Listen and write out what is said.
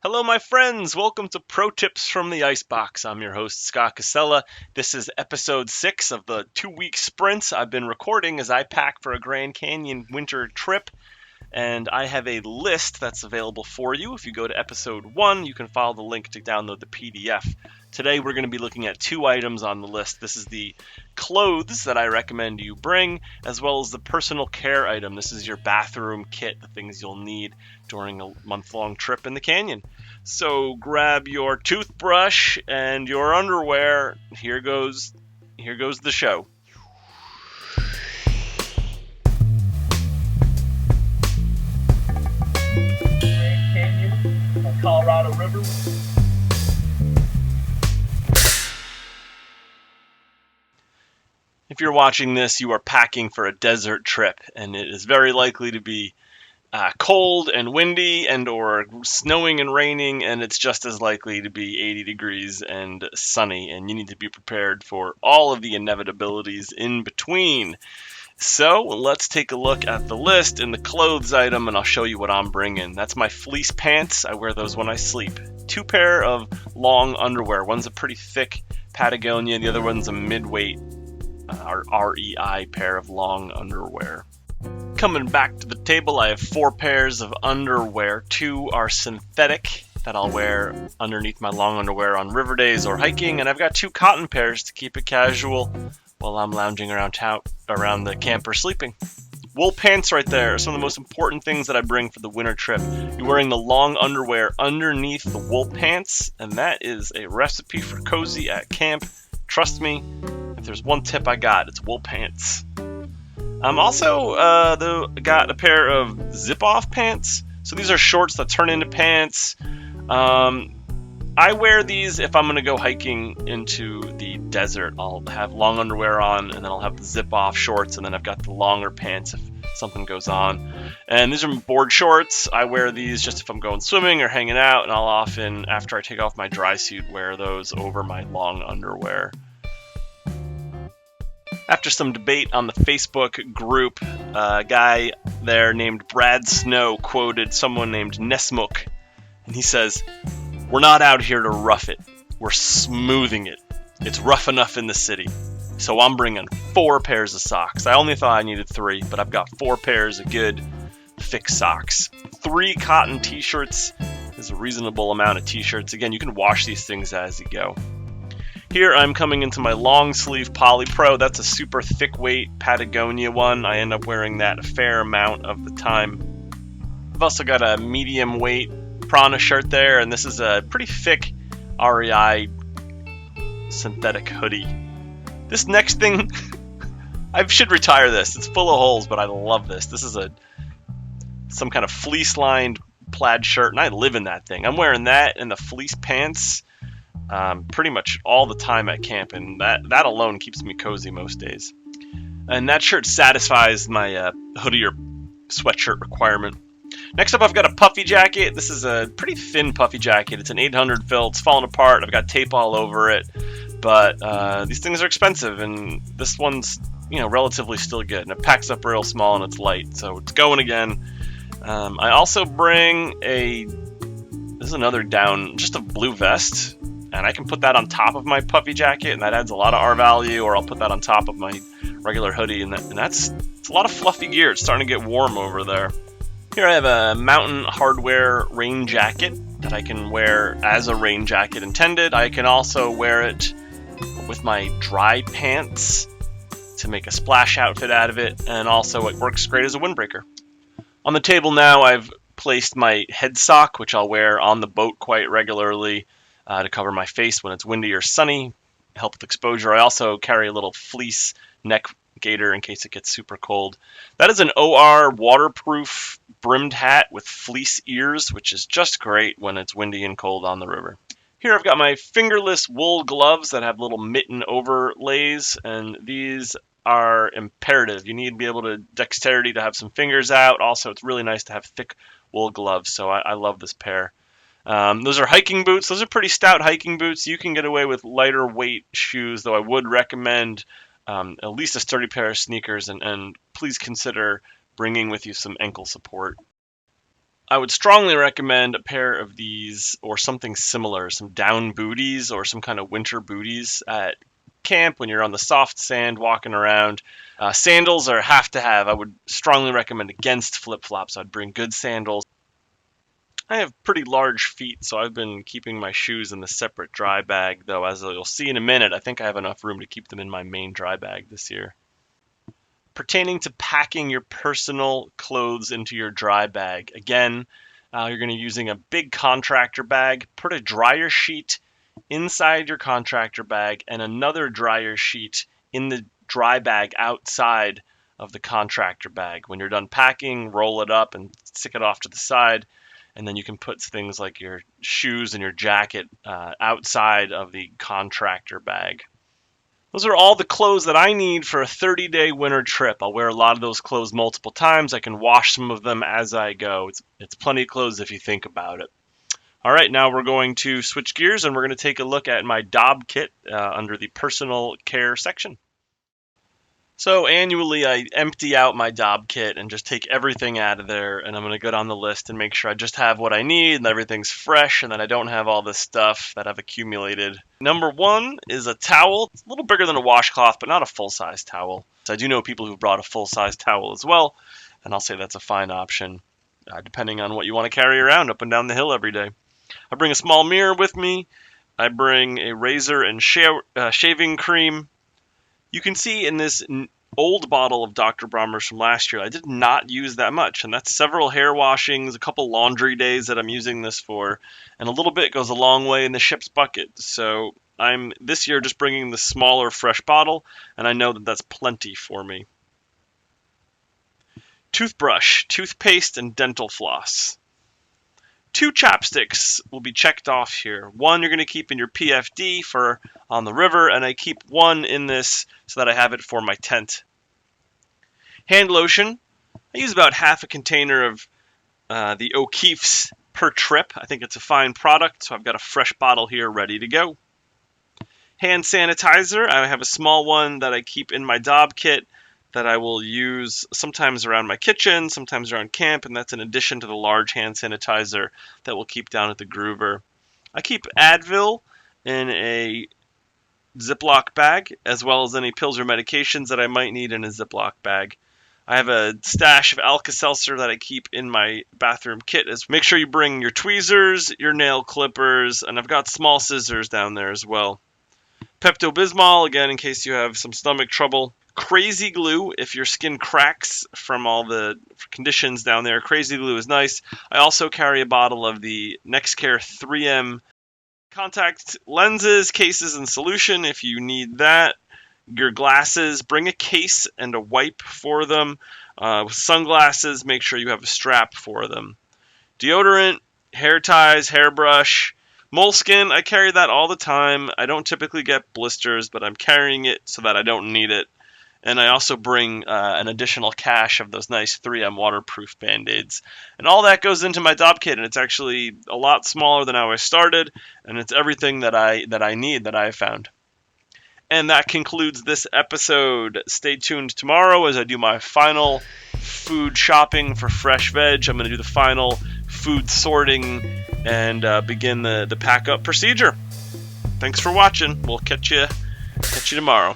Hello, my friends. Welcome to Pro Tips from the Icebox. I'm your host, Scott Casella. This is episode 6 of the 2-week sprints I've been recording as I pack for a Grand Canyon winter trip. And I have a list that's available for you. If you go to episode 1, you can follow the link to download the PDF. Today, we're going to be looking at 2 items on the list. This is the clothes that I recommend you bring, as well as the personal care item. This is your bathroom kit, the things you'll need during a month-long trip in the canyon. So grab your toothbrush and your underwear. Here goes the show. Grand Canyon, Colorado River. If you're watching this, you are packing for a desert trip, and it is very likely to be cold and windy and or snowing and raining, and it's just as likely to be 80 degrees and sunny, and you need to be prepared for all of the inevitabilities in between. So let's take a look at the list in the clothes item, and I'll show you what I'm bringing. That's my fleece pants. I wear those when I sleep. 2 pair of long underwear. One's a pretty thick Patagonia, the other one's a mid-weight REI pair of long underwear. Coming back to the table, I have 4 pairs of underwear. 2 are synthetic that I'll wear underneath my long underwear on river days or hiking, and I've got 2 cotton pairs to keep it casual while I'm lounging around the camper sleeping. Wool pants right there are some of the most important things that I bring for the winter trip. You're wearing the long underwear underneath the wool pants, and that is a recipe for cozy at camp. Trust me, if there's one tip I got, it's wool pants. I'm also got a pair of zip-off pants. So these are shorts that turn into pants. I wear these if I'm going to go hiking into the desert. I'll have long underwear on, and then I'll have the zip-off shorts, and then I've got the longer pants if something goes on. And these are board shorts. I wear these just if I'm going swimming or hanging out, and I'll often, after I take off my dry suit, wear those over my long underwear. After some debate on the Facebook group, a guy there named Brad Snow quoted someone named Nesmuk, and he says, "We're not out here to rough it. We're smoothing it. It's rough enough in the city." So I'm bringing 4 pairs of socks. I only thought I needed 3, but I've got 4 pairs of good, thick socks. 3 cotton t-shirts is a reasonable amount of t-shirts. Again, you can wash these things as you go. Here I'm coming into my long sleeve Poly Pro. That's a super thick weight Patagonia one. I end up wearing that a fair amount of the time. I've also got a medium weight Prana shirt there, and this is a pretty thick REI synthetic hoodie. This next thing, I should retire this. It's full of holes, but I love this. This is some kind of fleece lined plaid shirt, and I live in that thing. I'm wearing that and the fleece pants pretty much all the time at camp, and that alone keeps me cozy most days. And that shirt satisfies my hoodie or sweatshirt requirement. Next up, I've got a puffy jacket. This is a pretty thin puffy jacket. It's an 800 fill. It's falling apart. I've got tape all over it, but these things are expensive, and this one's relatively still good, and it packs up real small and it's light, so it's going again. I also bring this is another down, just a blue vest. And I can put that on top of my puffy jacket, and that adds a lot of R value, or I'll put that on top of my regular hoodie, and it's a lot of fluffy gear. It's starting to get warm over there. Here I have a Mountain Hardwear rain jacket that I can wear as a rain jacket intended. I can also wear it with my dry pants to make a splash outfit out of it, and also it works great as a windbreaker. On the table now, I've placed my head sock, which I'll wear on the boat quite regularly, to cover my face when it's windy or sunny, help with exposure. I also carry a little fleece neck gaiter in case it gets super cold. That is an OR waterproof brimmed hat with fleece ears, which is just great when it's windy and cold on the river. Here I've got my fingerless wool gloves that have little mitten overlays, and these are imperative. You need to be able to dexterity to have some fingers out. Also, it's really nice to have thick wool gloves, so I love this pair. Those are hiking boots. Those are pretty stout hiking boots. You can get away with lighter weight shoes, though I would recommend at least a sturdy pair of sneakers, and please consider bringing with you some ankle support. I would strongly recommend a pair of these or something similar, some down booties or some kind of winter booties at camp when you're on the soft sand walking around. Sandals are have to have. I would strongly recommend against flip-flops. I'd bring good sandals. I have pretty large feet, so I've been keeping my shoes in the separate dry bag, though as you'll see in a minute, I think I have enough room to keep them in my main dry bag this year. Pertaining to packing your personal clothes into your dry bag, again, you're going to be using a big contractor bag. Put a dryer sheet inside your contractor bag and another dryer sheet in the dry bag outside of the contractor bag. When you're done packing, roll it up and stick it off to the side, and then you can put things like your shoes and your jacket outside of the contractor bag. Those are all the clothes that I need for a 30-day winter trip. I'll wear a lot of those clothes multiple times. I can wash some of them as I go. It's plenty of clothes if you think about it. All right, now we're going to switch gears and we're going to take a look at my Dob kit under the personal care section. So annually, I empty out my Dob kit and just take everything out of there, and I'm going to go down the list and make sure I just have what I need and everything's fresh and that I don't have all this stuff that I've accumulated. Number one is a towel. It's a little bigger than a washcloth, but not a full-size towel. So I do know people who've brought a full-size towel as well, and I'll say that's a fine option, depending on what you want to carry around up and down the hill every day. I bring a small mirror with me. I bring a razor and shaving cream. You can see in this old bottle of Dr. Bronner's from last year, I did not use that much, and that's several hair washings, a couple laundry days that I'm using this for, and a little bit goes a long way in the ship's bucket. So I'm this year just bringing the smaller fresh bottle, and I know that that's plenty for me. Toothbrush, toothpaste, and dental floss. 2 chapsticks will be checked off here. One you're going to keep in your PFD for on the river, and I keep one in this so that I have it for my tent. Hand lotion. I use about half a container of the O'Keeffe's per trip. I think it's a fine product, so I've got a fresh bottle here ready to go. Hand sanitizer. I have a small one that I keep in my Dob kit that I will use sometimes around my kitchen, sometimes around camp, and that's in addition to the large hand sanitizer that we'll keep down at the Groover. I keep Advil in a Ziploc bag, as well as any pills or medications that I might need in a Ziploc bag. I have a stash of Alka-Seltzer that I keep in my bathroom kit. Make sure you bring your tweezers, your nail clippers, and I've got small scissors down there as well. Pepto-Bismol, again, in case you have some stomach trouble. Crazy glue, if your skin cracks from all the conditions down there, crazy glue is nice. I also carry a bottle of the NextCare 3M contact lenses, cases, and solution if you need that. Your glasses, bring a case and a wipe for them. Sunglasses, make sure you have a strap for them. Deodorant, hair ties, hairbrush. Moleskin, I carry that all the time. I don't typically get blisters, but I'm carrying it so that I don't need it. And I also bring an additional cache of those nice 3M waterproof Band-Aids. And all that goes into my Dob kit, and it's actually a lot smaller than how I started, and it's everything that I need that I have found. And that concludes this episode. Stay tuned tomorrow as I do my final food shopping for fresh veg. I'm going to do the final food sorting and begin the pack-up procedure. Thanks for watching. We'll catch you tomorrow.